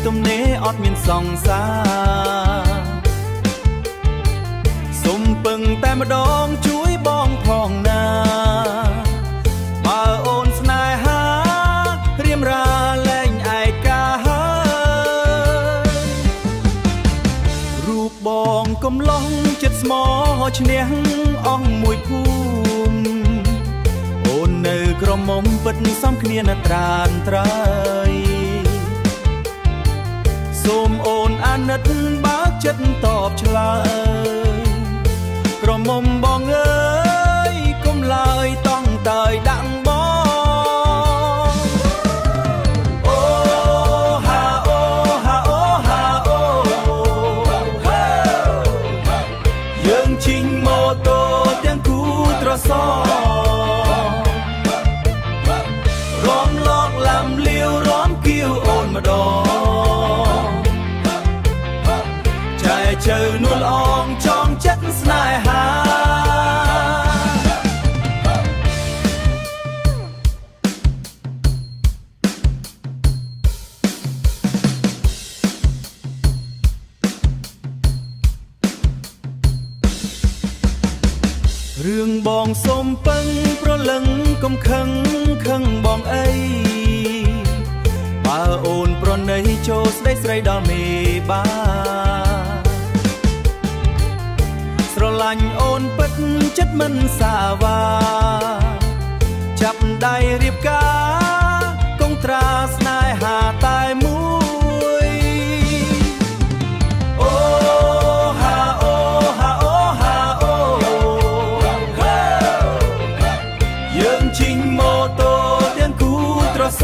ទំនេរអត់មានសង្សារសុំពឹងតែម្ដងជួយបងផងណាបើអូនស្នេហារៀមរាលែងឯកាហើយរូបបងកំឡុងចិត្តស្មោះឈ្នះអស់មួយភូមិអូននៅក្រមុំពិតសំគ្នាណាត្រានត្រៃសូមអូនអាណិតបើកចិត្តតបឆ្លើយក្រមុំបងអើយកុំឡើយតង់តើយដាក់បងអូហាអូហាអូហាអូយើងជិញម៉ូតូទាំងគូត្រសរំលកឡាំលាវរំគៀវអូនម្ដងចែជើនួលអងចងចិត្តស្នេហារឿងបងសុំពឹងប្រលឹងកុំខឹងខឹងបងអីបើអូនប្រណីចូលស្ដីស្រីដល់មេបាស្រឡាញ់អូនពិតចិត្តមិនសាវាចាប់ដៃរៀបការកុងត្រាស្នេហាតែមួយអូហាអូហាអូហាអូយើងជិញម៉ូតូទាំងគូត្រស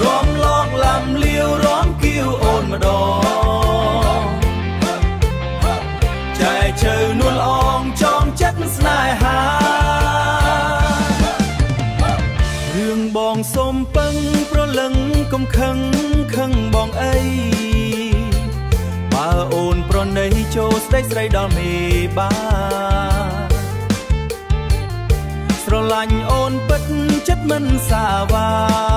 រំលងឡាំលាវរំគៀវអូនម្ដងចែជើនួលអងចងចិត្តស្នេហារឿងបងសុំពឹងប្រលឹងកុំខឹងខឹងបងអីបើអូនប្រណីចូលស្ដីស្រីដល់មេបាស្រឡាញ់អូនពិតចិត្តមិនសាវា